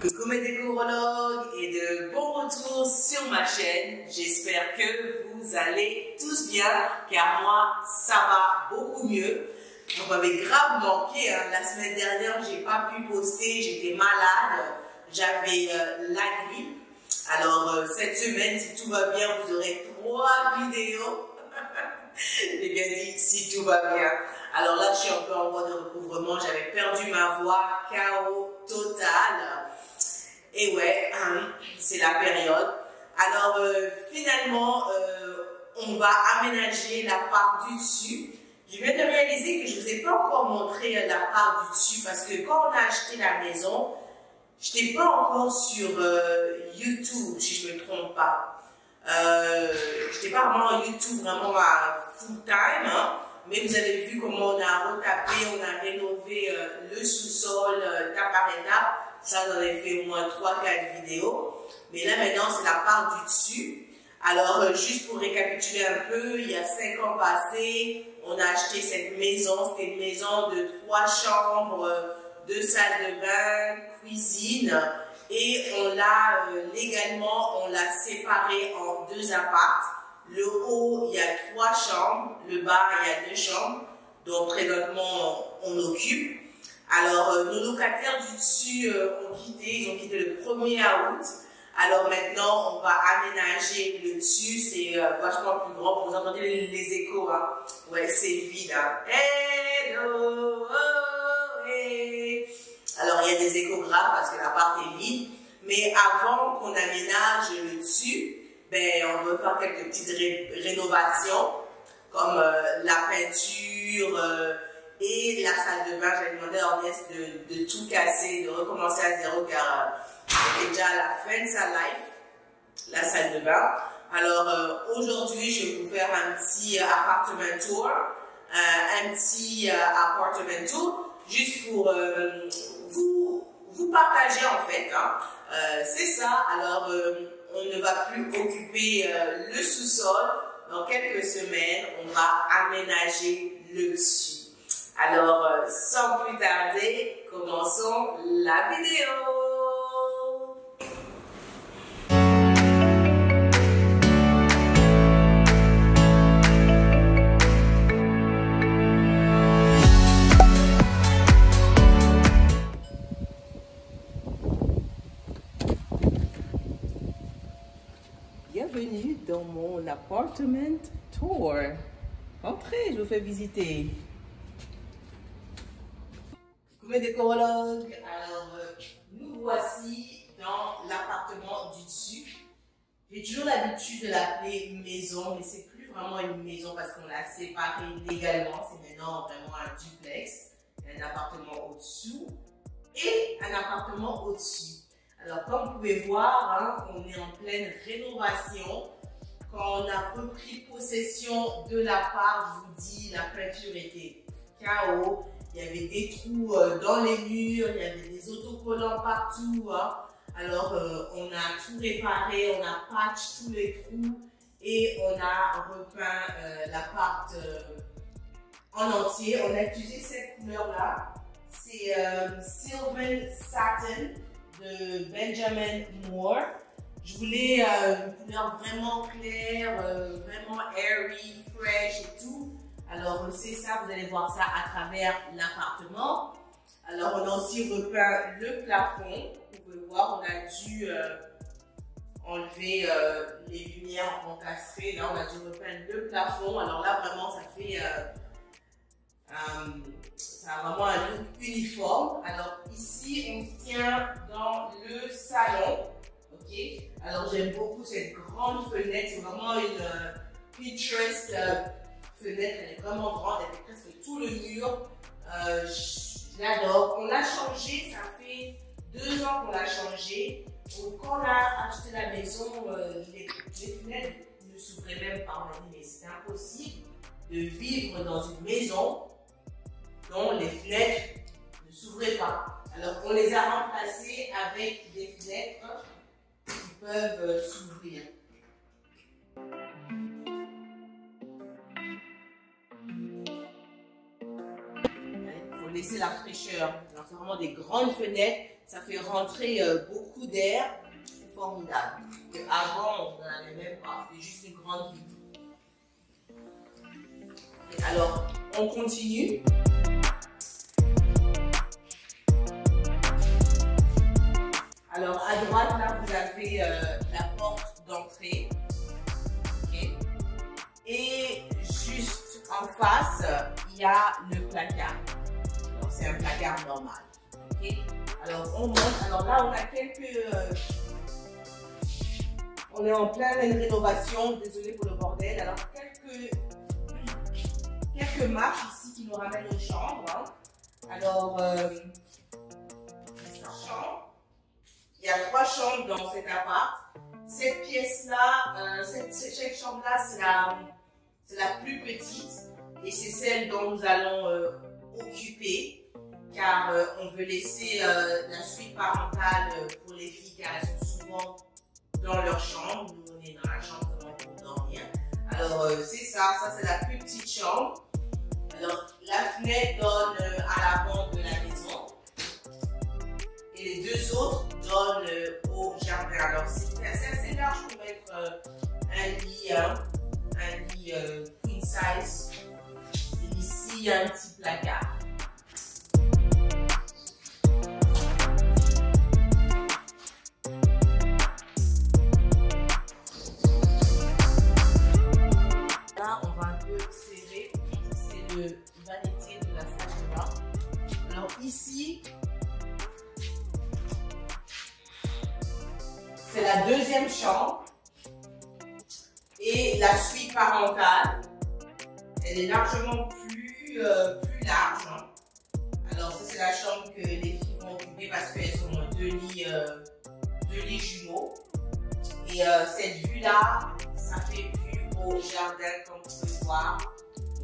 Coucou mes décorologues et de bon retour sur ma chaîne. J'espère que vous allez tous bien, car moi ça va beaucoup mieux. Vous m'avez grave manqué, hein. La semaine dernière j'ai pas pu poster, j'étais malade, j'avais la grippe. Alors cette semaine, si tout va bien, vous aurez 3 vidéos. J'ai bien dit si tout va bien. Alors là je suis un peu en voie de recouvrement, j'avais perdu ma voix, chaos total. Et ouais, c'est la période. Alors finalement, on va aménager la part du dessus. Je viens de réaliser que je ne vous ai pas encore montré la part du dessus parce que quand on a acheté la maison, je n'étais pas encore sur YouTube, si je ne me trompe pas. Je n'étais pas vraiment YouTube, vraiment à full time, hein, mais vous avez vu comment on a retapé, on a rénové le sous-sol étape par étape. Ça, j'en ai fait au moins 3-4 vidéos. Mais là, maintenant, c'est la part du dessus. Alors, juste pour récapituler un peu, il y a 5 ans passés, on a acheté cette maison. C'était une maison de 3 chambres, 2 salles de bain, cuisine. Et on l'a légalement, on l'a séparé en 2 apparts. Le haut, il y a 3 chambres. Le bas, il y a 2 chambres. Donc, présentement, on occupe. Alors, nos locataires du dessus ont quitté, ils ont quitté le 1er août. Alors maintenant, on va aménager le dessus, c'est vachement plus grand. Vous entendez les échos, hein? Ouais, c'est vide, hein? Hello, oh, hey. Alors, il y a des échos graves parce que l'appart est vide. Mais avant qu'on aménage le dessus, ben, on va faire quelques petites rénovations, comme la peinture, et la salle de bain. J'avais demandé à Ornès de tout casser, de recommencer à zéro car c'était déjà à la fin de sa life, la salle de bain. Alors aujourd'hui, je vais vous faire un petit appartement tour, juste pour vous partager en fait. Hein. C'est ça. Alors on ne va plus occuper le sous-sol. Dans quelques semaines, on va aménager le dessus. Alors, sans plus tarder, commençons la vidéo. Bienvenue dans mon appartement tour. Entrez, je vous fais visiter. Mes décorologues, alors nous voici dans l'appartement du dessus. J'ai toujours l'habitude de l'appeler maison, mais c'est plus vraiment une maison parce qu'on l'a séparé légalement. C'est maintenant vraiment un duplex. Il y a un appartement au-dessous et un appartement au-dessus. Alors comme vous pouvez voir, hein, on est en pleine rénovation. Quand on a repris possession de l'appart, je vous dis, la peinture était chaos. Il y avait des trous dans les murs, il y avait des autocollants partout. Hein. Alors, on a tout réparé, on a patch tous les trous et on a repeint l'appart en entier. On a utilisé cette couleur-là. C'est Sylvan Satin de Benjamin Moore. Je voulais une couleur vraiment claire, vraiment airy, fresh et tout. Alors, c'est ça, vous allez voir ça à travers l'appartement. Alors, on a aussi repeint le plafond. Vous pouvez voir, on a dû enlever les lumières encastrées. Là, on a dû repeindre le plafond. Alors là, vraiment, ça fait ça a vraiment un look uniforme. Alors, ici, on se tient dans le salon. Ok. Alors, j'aime beaucoup cette grande fenêtre. C'est vraiment une Pinterest fenêtre, elle est vraiment grande, elle fait presque tout le mur. J'adore. On l'a changé, ça fait 2 ans qu'on l'a changé. Donc, quand on a acheté la maison, les fenêtres ne s'ouvraient même pas. On a dit, mais c'est impossible de vivre dans une maison dont les fenêtres ne s'ouvraient pas. Alors, on les a remplacées avec des fenêtres qui peuvent s'ouvrir. Laisser la fraîcheur. Alors, c'est vraiment des grandes fenêtres. Ça fait rentrer beaucoup d'air. C'est formidable. Avant, on n'en avait même pas. C'était juste une grande vitre. Alors, on continue. Alors, à droite, là, vous avez la porte d'entrée. Okay. Et juste en face, il y a le placard. Donc, c'est un placard normal. Okay. Alors, on monte. Alors là, on a quelques... on est en pleine rénovation. Désolée pour le bordel. Alors, quelques marches ici qui nous ramènent aux chambres. Hein. Alors, chambre. Il y a 3 chambres dans cet appart. Cette pièce-là, cette chambre-là, c'est la plus petite et c'est celle dont nous allons occuper car on veut laisser la suite parentale pour les filles car elles sont souvent dans leur chambre. Nous, on est dans la chambre pour dormir. Alors, c'est ça c'est la plus petite chambre. Alors, la fenêtre donne à l'avant de la maison. Et les 2 autres donnent au jardin. Alors, c'est assez large pour mettre un lit queen size. Et ici, il y a un petit placard. Là, on va un peu serrer. C'est le vanité de la salle de bain. Alors, ici, c'est la 2e chambre et la suite parentale, elle est largement plus large. Hein. Alors ça c'est la chambre que les filles vont occuper parce qu'elles ont 2 lits jumeaux. Et cette vue-là, ça fait vue au jardin comme vous pouvez voir.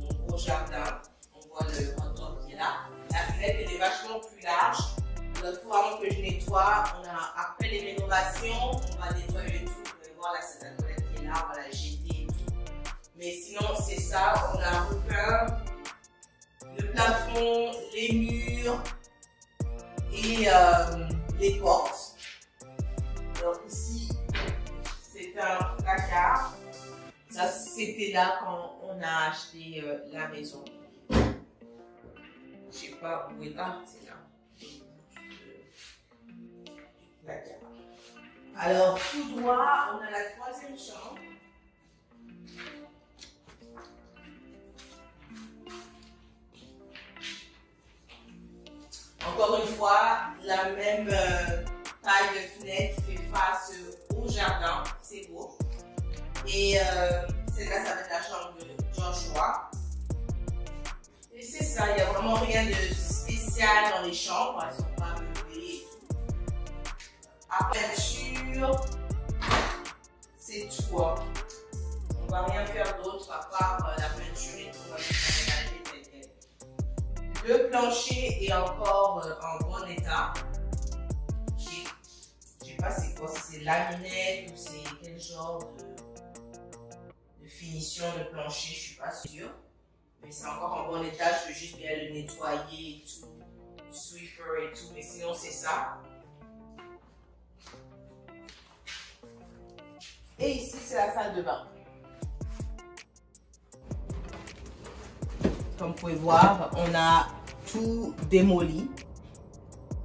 Donc, au jardin, on voit le hot tub qui est là. La fenêtre elle est vachement plus large. Il faut vraiment que je nettoie. Après les rénovations, on va nettoyer tout. Vous pouvez voir là, c'est la toilette qui est là, on va la jeter et tout. Mais sinon, c'est ça. On a repeint le plafond, les murs et les portes. Alors ici, c'est un placard. Ça, c'était là quand on a acheté la maison. Je sais pas où est là, c'est là. Alors, tout droit, on a la 3e chambre. Encore une fois, la même taille de fenêtre qui fait face au jardin. C'est beau. Et celle-là, ça va être la chambre de Joshua. Et c'est ça, il n'y a vraiment rien de spécial dans les chambres. Elles ne sont pas meublées et tout. À peinture, c'est tout. Hein. On ne va rien faire d'autre à part la peinture et tout. On va juste aménager tel quel. Le plancher est encore en bon état. Je ne sais pas c'est quoi, si c'est laminette ou c'est quel genre de finition de plancher, je ne suis pas sûre. Mais c'est encore en bon état, je veux juste bien le nettoyer et tout. Le Swiffer et tout, mais sinon c'est ça. Et ici, c'est la salle de bain. Comme vous pouvez voir, on a tout démoli.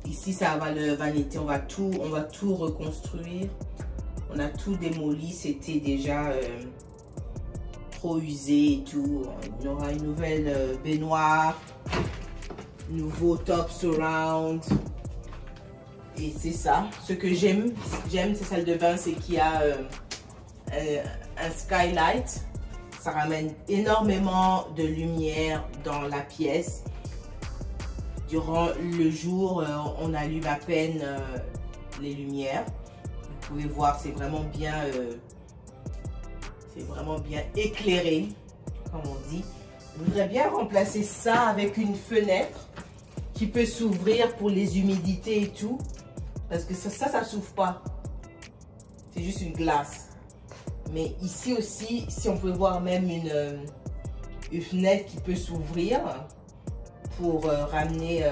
Ici, ça va le vanité, on va tout reconstruire. On a tout démoli, c'était déjà trop usé et tout. Il y aura une nouvelle baignoire, nouveau top surround. Et c'est ça. Ce que j'aime cette salle de bain, c'est qu'il y a un skylight. Ça ramène énormément de lumière dans la pièce. Durant le jour, on allume à peine les lumières. Vous pouvez voir, c'est vraiment bien éclairé, comme on dit. Je voudrais bien remplacer ça avec une fenêtre qui peut s'ouvrir pour les humidités et tout. Parce que ça s'ouvre pas. C'est juste une glace. Mais ici aussi, si on peut voir même une fenêtre qui peut s'ouvrir pour ramener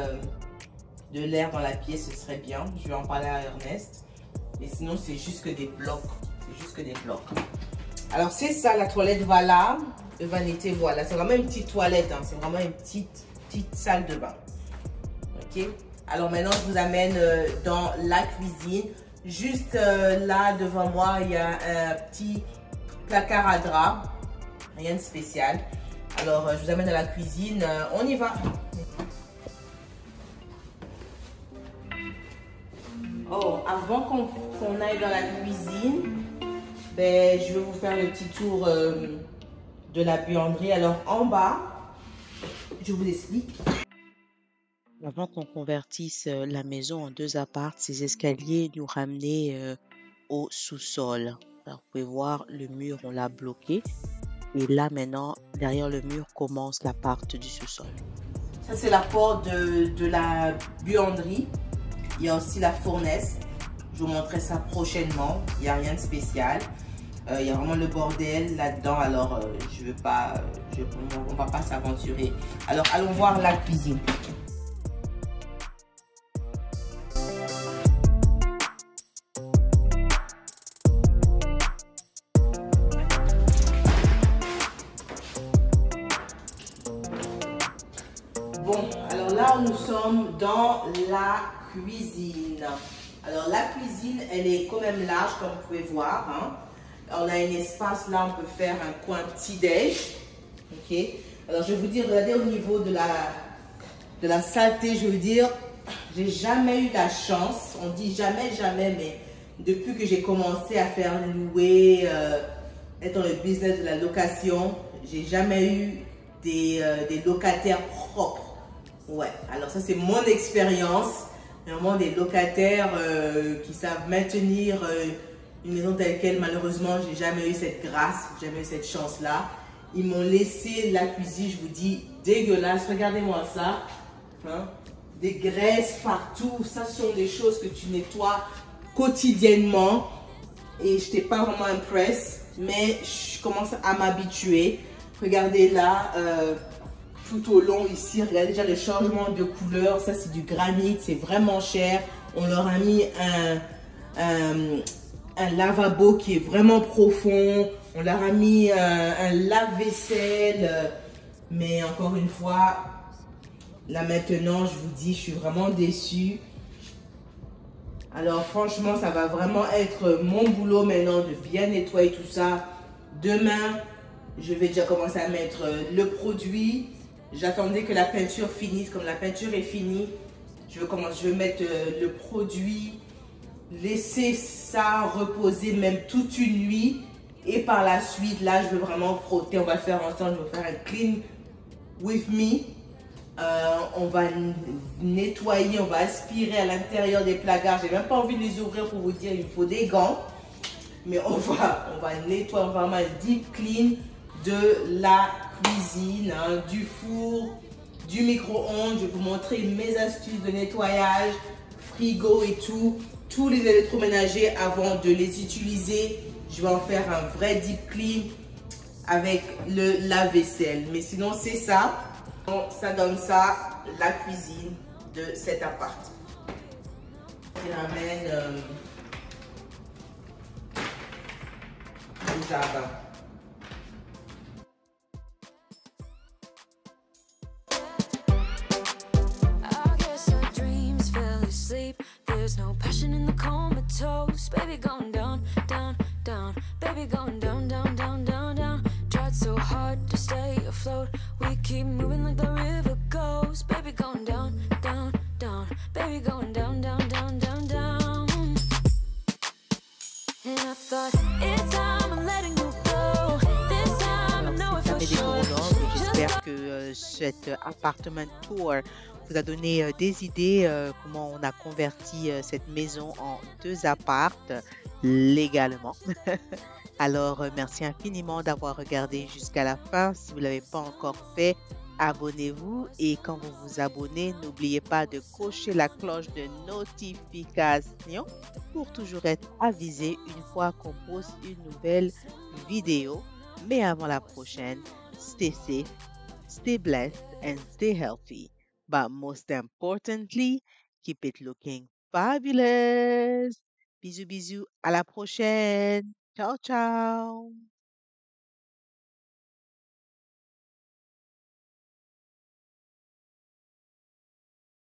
de l'air dans la pièce, ce serait bien. Je vais en parler à Ernest. Et sinon, c'est juste que des blocs. C'est juste que des blocs. Alors, c'est ça, la toilette, voilà. Vanité, voilà. C'est vraiment une petite toilette. Hein. C'est vraiment une petite salle de bain. Ok. Alors, maintenant, je vous amène dans la cuisine. Juste là, devant moi, il y a un petit placard à drap. Rien de spécial. Alors, je vous amène dans la cuisine. On y va. Oh, avant qu'on aille dans la cuisine, ben, je vais vous faire le petit tour de la buanderie. Alors, en bas, je vous explique. Avant qu'on convertisse la maison en 2 apparts, ces escaliers nous ramenaient au sous-sol. Alors, vous pouvez voir, le mur, on l'a bloqué. Et là, maintenant, derrière le mur commence l'appart du sous-sol. Ça, c'est la porte de la buanderie. Il y a aussi la fournaise. Je vous montrerai ça prochainement. Il n'y a rien de spécial. Il y a vraiment le bordel là-dedans. Alors, je veux pas, on ne va pas s'aventurer. Alors, allons voir la cuisine. Bon, alors là, nous sommes dans la cuisine. Alors, la cuisine, elle est quand même large, comme vous pouvez voir. Hein. On a un espace, là, on peut faire un coin petit-déj. Ok. Alors, je vais vous dire, regardez au niveau de la saleté, je veux dire, j'ai jamais eu la chance. On dit jamais, jamais, mais depuis que j'ai commencé à faire louer, être dans le business de la location, j'ai jamais eu des locataires propres. Ouais, alors ça c'est mon expérience. Vraiment des locataires qui savent maintenir une maison telle quelle. Malheureusement, j'ai jamais eu cette grâce, jamais eu cette chance-là. Ils m'ont laissé la cuisine, je vous dis, dégueulasse. Regardez-moi ça. Hein? Des graisses partout. Ça sont des choses que tu nettoies quotidiennement. Et je n'étais pas vraiment impressed, mais je commence à m'habituer. Regardez là. Tout au long ici, regardez déjà le changement de couleur. Ça c'est du granit, c'est vraiment cher. On leur a mis un lavabo qui est vraiment profond. On leur a mis un lave-vaisselle. Mais encore une fois, là maintenant, je vous dis, je suis vraiment déçue. Alors franchement, ça va vraiment être mon boulot maintenant de bien nettoyer tout ça. Demain, je vais déjà commencer à mettre le produit. J'attendais que la peinture finisse. Comme la peinture est finie, je vais mettre le produit, laisser ça reposer même toute une nuit. Et par la suite, là, je vais vraiment frotter. On va le faire ensemble. Je vais faire un clean with me. On va nettoyer, on va aspirer à l'intérieur des placards. J'ai même pas envie de les ouvrir pour vous dire, il me faut des gants. Mais on va nettoyer, on va vraiment un deep clean de la cuisine, hein, du four, du micro-ondes. Je vais vous montrer mes astuces de nettoyage, frigo et tout. Tous les électroménagers avant de les utiliser. Je vais en faire un vrai deep clean avec le lave-vaisselle. Mais sinon, c'est ça. Bon, ça donne ça, la cuisine de cet appart. Je ramène le jardin. There's no passion in the comatose. Baby going down, down, down. Baby going down, down, down, down, down. Tried so hard to stay afloat. We keep moving like the river goes. Baby going down, down, down. Baby going down, down, down, down, down. And I thought it's time I'm letting you go. This time I know it for sure. J'espère que cet appartement tour vous a donné des idées comment on a converti cette maison en 2 apparts légalement. Alors, merci infiniment d'avoir regardé jusqu'à la fin. Si vous ne l'avez pas encore fait, abonnez-vous. Et quand vous vous abonnez, n'oubliez pas de cocher la cloche de notification pour toujours être avisé une fois qu'on poste une nouvelle vidéo. Mais avant la prochaine, stay safe, stay blessed, and stay healthy. But most importantly, Keep it looking fabulous. Bisous, bisous. À la prochaine. Ciao, ciao.